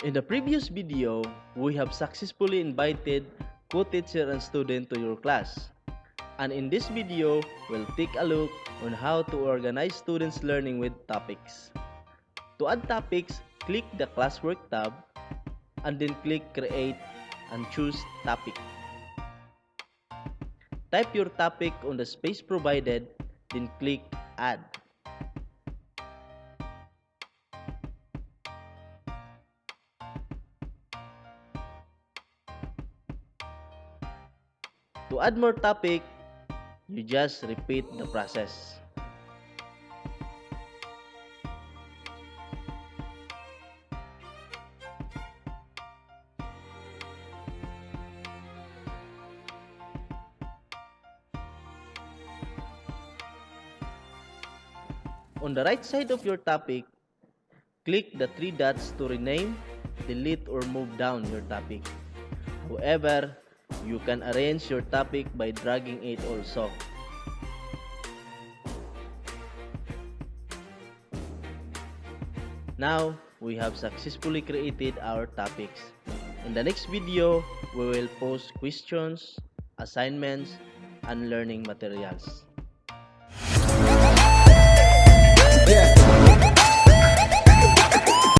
In the previous video, we have successfully invited co-teacher and student to your class. And in this video, we'll take a look on how to organize students' learning with topics. To add topics, click the Classwork tab and then click Create and choose Topic. Type your topic on the space provided, then click Add. To add more topic, you just repeat the process. On the right side of your topic, click the three dots to rename, delete, or move down your topic. However, you can arrange your topic by dragging it also. Now, we have successfully created our topics. In the next video, we will post questions, assignments, and learning materials. Yeah.